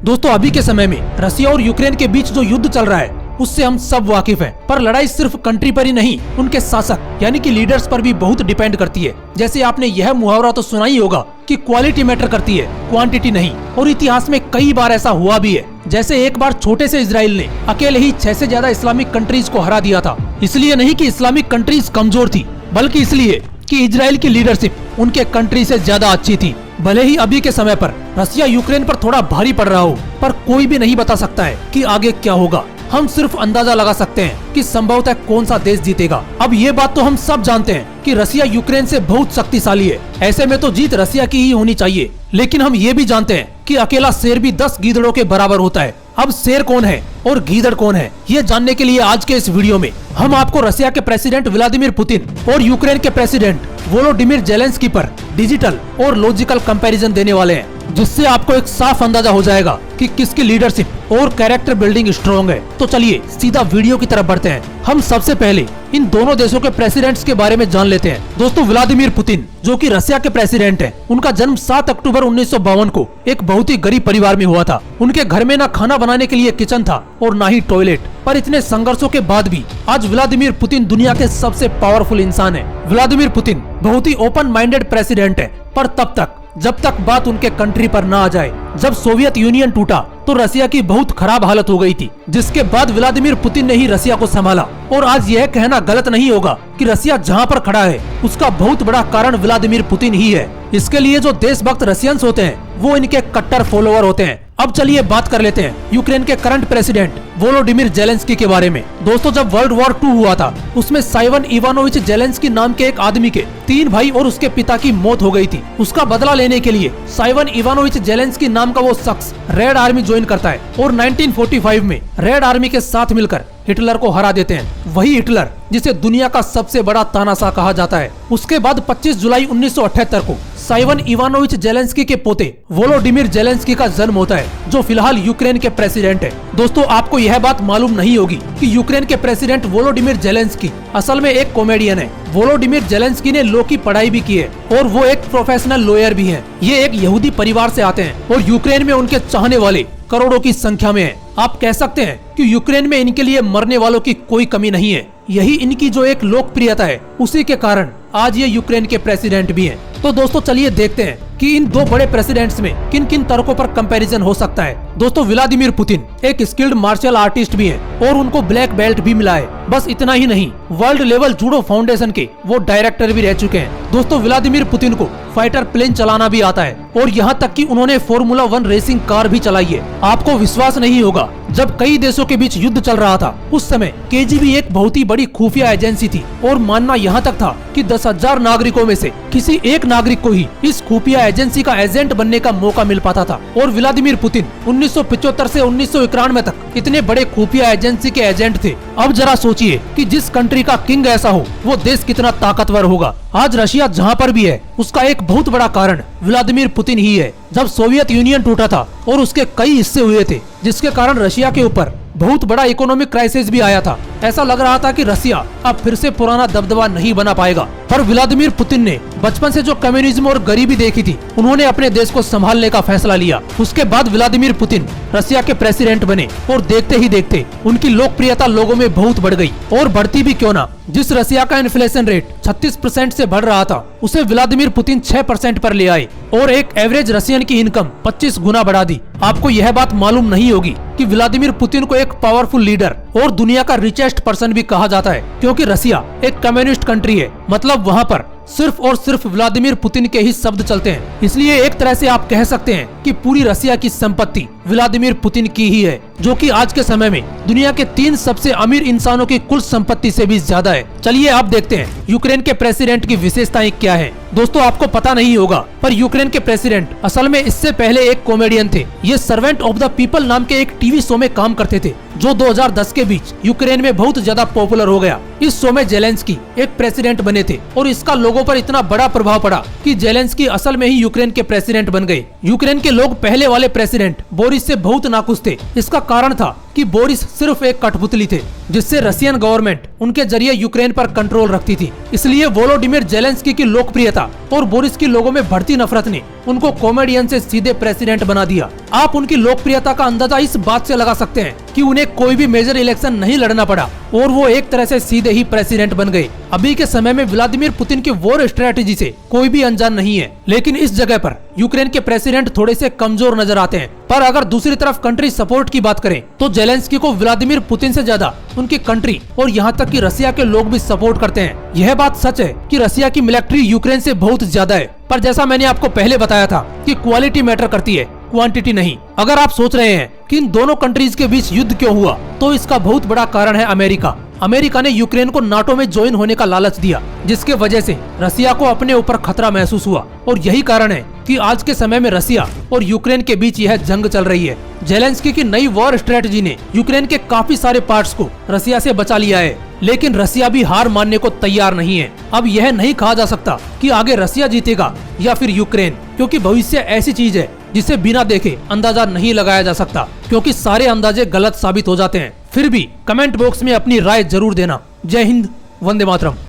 दोस्तों अभी के समय में रसिया और यूक्रेन के बीच जो युद्ध चल रहा है उससे हम सब वाकिफ हैं। पर लड़ाई सिर्फ कंट्री पर ही नहीं, उनके शासक यानी कि लीडर्स पर भी बहुत डिपेंड करती है। जैसे आपने यह मुहावरा तो सुना ही होगा कि क्वालिटी मैटर करती है, क्वांटिटी नहीं। और इतिहास में कई बार ऐसा हुआ भी है। जैसे एक बार छोटे से इजराइल ने अकेले ही 6 से ज्यादा इस्लामिक कंट्रीज को हरा दिया था। इसलिए नहीं कि इस्लामिक कंट्रीज कमजोर थी, बल्कि इसलिए कि इजराइल की लीडरशिप उनके कंट्री से ज्यादा अच्छी थी। भले ही अभी के समय पर रसिया यूक्रेन पर थोड़ा भारी पड़ रहा हो, पर कोई भी नहीं बता सकता है कि आगे क्या होगा। हम सिर्फ अंदाजा लगा सकते हैं कि संभवतः कौन सा देश जीतेगा। अब ये बात तो हम सब जानते हैं कि रसिया यूक्रेन से बहुत शक्तिशाली है। ऐसे में तो जीत रसिया की ही होनी चाहिए। लेकिन हम ये भी जानते हैं कि अकेला शेर भी 10 गीदड़ों के बराबर होता है। अब शेर कौन है और गीदड़ कौन है, ये जानने के लिए आज के इस वीडियो में हम आपको रसिया के प्रेसिडेंट व्लादिमीर पुतिन और यूक्रेन के प्रेसिडेंट वोलोडिमिर जेलेंस्की पर डिजिटल और लॉजिकल कंपैरिजन देने वाले हैं, जिससे आपको एक साफ अंदाजा हो जाएगा कि किसकी लीडरशिप और कैरेक्टर बिल्डिंग स्ट्रॉन्ग है। तो चलिए सीधा वीडियो की तरफ बढ़ते हैं। हम सबसे पहले इन दोनों देशों के प्रेसिडेंट्स के बारे में जान लेते हैं। दोस्तों व्लादिमीर पुतिन जो कि रसिया के प्रेसिडेंट हैं, उनका जन्म 7 अक्टूबर 1952 को एक बहुत ही गरीब परिवार में हुआ था। उनके घर में ना खाना बनाने के लिए किचन था और ना ही टॉयलेट। पर इतने संघर्षों के बाद भी आज व्लादिमीर पुतिन दुनिया के सबसे पावरफुल इंसान है। व्लादिमीर पुतिन बहुत ही ओपन माइंडेड प्रेसिडेंट है, पर तब तक जब तक बात उनके कंट्री पर ना आ जाए। जब सोवियत यूनियन टूटा तो रसिया की बहुत खराब हालत हो गई थी, जिसके बाद व्लादिमीर पुतिन ने ही रसिया को संभाला। और आज यह कहना गलत नहीं होगा कि रसिया जहां पर खड़ा है उसका बहुत बड़ा कारण व्लादिमीर पुतिन ही है। इसके लिए जो देशभक्त रसियंस होते हैं वो इनके कट्टर फॉलोअर होते हैं। अब चलिए बात कर लेते हैं यूक्रेन के करंट प्रेसिडेंट वोलोडिमिर जेलेंस्की के बारे में। दोस्तों जब वर्ल्ड वॉर 2 हुआ था उसमें साइवन इवानोविच जेलेंस्की नाम के एक आदमी के 3 भाई और उसके पिता की मौत हो गई थी। उसका बदला लेने के लिए साइवन इवानोविच जेलेंस्की नाम का वो शख्स रेड आर्मी ज्वाइन करता है और 1945 में रेड आर्मी के साथ मिलकर हिटलर को हरा देते हैं। वही हिटलर जिसे दुनिया का सबसे बड़ा तानाशाह कहा जाता है। उसके बाद 25 जुलाई 1978 को साइवन इवानोविच जेलेंस्की के पोते वोलोडिमिर जेलेंस्की का जन्म होता है, जो फिलहाल यूक्रेन के प्रेसिडेंट है। दोस्तों आपको यह बात मालूम नहीं होगी कि यूक्रेन के प्रेसिडेंट वोलोडिमिर जेलेंस्की असल में एक कॉमेडियन है। वोलोडिमिर जेलेंस्की ने लॉ की पढ़ाई भी की है और वो एक प्रोफेशनल लॉयर भी है। ये एक यहूदी परिवार से आते हैं और यूक्रेन में उनके चाहने वाले करोड़ों की संख्या में है। आप कह सकते हैं कि यूक्रेन में इनके लिए मरने वालों की कोई कमी नहीं है। यही इनकी जो एक लोकप्रियता है, उसी के कारण आज ये यूक्रेन के प्रेसिडेंट भी हैं। तो दोस्तों चलिए देखते हैं कि इन दो बड़े प्रेसिडेंट्स में किन किन तर्कों पर कंपैरिजन हो सकता है। दोस्तों व्लादिमीर पुतिन एक स्किल्ड मार्शल आर्टिस्ट भी हैं और उनको ब्लैक बेल्ट भी मिला है। बस इतना ही नहीं, वर्ल्ड लेवल जूडो फाउंडेशन के वो डायरेक्टर भी रह चुके हैं। दोस्तों व्लादिमीर पुतिन को फाइटर प्लेन चलाना भी आता है और यहाँ तक कि उन्होंने फॉर्मूला 1 रेसिंग कार भी चलाई है। आपको विश्वास नहीं होगा, जब कई देशों के बीच युद्ध चल रहा था उस समय केजीबी एक बहुत ही बड़ी खुफिया एजेंसी थी और मानना यहाँ तक था कि 10,000 नागरिकों में से किसी एक नागरिक को ही इस खुफिया एजेंसी का एजेंट बनने का मौका मिल पाता था। और व्लादिमीर पुतिन 1975 से 1991 तक इतने बड़े खुफिया एजेंसी के एजेंट थे। अब जरा सोचिए कि जिस कंट्री का किंग ऐसा हो वो देश कितना ताकतवर होगा। आज रशिया जहाँ पर भी है उसका एक बहुत बड़ा कारण व्लादिमीर पुतिन ही है। जब सोवियत यूनियन टूटा था और उसके कई हिस्से हुए थे, जिसके कारण रशिया के ऊपर बहुत बड़ा इकोनॉमिक क्राइसिस भी आया था। ऐसा लग रहा था कि रसिया अब फिर से पुराना दबदबा नहीं बना पाएगा। पर व्लादिमीर पुतिन ने बचपन से जो कम्युनिज्म और गरीबी देखी थी, उन्होंने अपने देश को संभालने का फैसला लिया। उसके बाद व्लादिमीर पुतिन रसिया के प्रेसिडेंट बने और देखते ही देखते उनकी लोकप्रियता लोगों में बहुत बढ़ गई। और बढ़ती भी क्यों ना, जिस रसिया का इन्फ्लेशन रेट 36% से बढ़ रहा था, उसे व्लादिमीर पुतिन 6% पर ले आए और एक एवरेज रसियन की इनकम 25 गुना बढ़ा दी। आपको यह बात मालूम नहीं होगी कि व्लादिमीर पुतिन को एक पावरफुल लीडर और दुनिया का रिचेस्ट पर्सन भी कहा जाता है, क्योंकि रसिया एक कम्युनिस्ट कंट्री है। मतलब वहाँ पर सिर्फ और सिर्फ व्लादिमीर पुतिन के ही शब्द चलते हैं। इसलिए एक तरह से आप कह सकते हैं कि पूरी रसिया की संपत्ति व्लादिमीर पुतिन की ही है, जो कि आज के समय में दुनिया के 3 सबसे अमीर इंसानों की कुल संपत्ति से भी ज्यादा है। चलिए आप देखते हैं यूक्रेन के प्रेसिडेंट की विशेषताएं क्या है। दोस्तों आपको पता नहीं होगा, पर यूक्रेन के प्रेसिडेंट असल में इससे पहले एक कॉमेडियन थे। ये सर्वेंट ऑफ द पीपल नाम के एक टीवी शो में काम करते थे, जो 2010 के बीच यूक्रेन में बहुत ज्यादा पॉपुलर हो गया। इस शो में जेलेंस्की एक प्रेसिडेंट बने थे और इसका लोगों पर इतना बड़ा प्रभाव पड़ा कि जेलेंस्की असल में ही यूक्रेन के प्रेसिडेंट बन गए। यूक्रेन के लोग पहले वाले प्रेसिडेंट बोरिस से बहुत नाखुश थे। इसका कारण था कि कि बोरिस सिर्फ एक कठपुतली थे जिससे रशियन गवर्नमेंट उनके जरिए यूक्रेन पर कंट्रोल रखती थी। इसलिए वोलोडिमिर जेलेंस्की की लोकप्रियता और बोरिस की लोगों में बढ़ती नफरत ने उनको कॉमेडियन से सीधे प्रेसिडेंट बना दिया। आप उनकी लोकप्रियता का अंदाजा इस बात से लगा सकते हैं कि उन्हें कोई भी मेजर इलेक्शन नहीं लड़ना पड़ा और वो एक तरह से सीधे ही प्रेसिडेंट बन गए। अभी के समय में व्लादिमीर पुतिन की वॉर स्ट्रेटेजी से कोई भी अनजान नहीं है, लेकिन इस जगह पर यूक्रेन के प्रेसिडेंट थोड़े से कमजोर नजर आते हैं। पर अगर दूसरी तरफ कंट्री सपोर्ट की बात करें तो जेलेंस्की को व्लादिमीर पुतिन से ज्यादा उनकी कंट्री और यहाँ तक कि रसिया के लोग भी सपोर्ट करते हैं। यह बात सच है कि रसिया की मिलिट्री यूक्रेन से बहुत ज्यादा है, पर जैसा मैंने आपको पहले बताया था कि क्वालिटी मैटर करती है, क्वांटिटी नहीं। अगर आप सोच रहे हैं कि इन दोनों कंट्रीज के बीच युद्ध क्यों हुआ, तो इसका बहुत बड़ा कारण है अमेरिका। अमेरिका ने यूक्रेन को नाटो में ज्वाइन होने का लालच दिया, जिसके वजह से रसिया को अपने ऊपर खतरा महसूस हुआ और यही कारण है कि आज के समय में रसिया और यूक्रेन के बीच यह जंग चल रही है। जेलेंस्की की नई वॉर स्ट्रेटजी ने यूक्रेन के काफी सारे पार्ट्स को रसिया से बचा लिया है, लेकिन रसिया भी हार मानने को तैयार नहीं है। अब यह नहीं कहा जा सकता कि आगे रसिया जीतेगा या फिर यूक्रेन, क्योंकि भविष्य ऐसी चीज है जिसे बिना देखे अंदाजा नहीं लगाया जा सकता, क्योंकि सारे अंदाजे गलत साबित हो जाते हैं। फिर भी कमेंट बॉक्स में अपनी राय जरूर देना। जय हिंद, वंदे मातरम।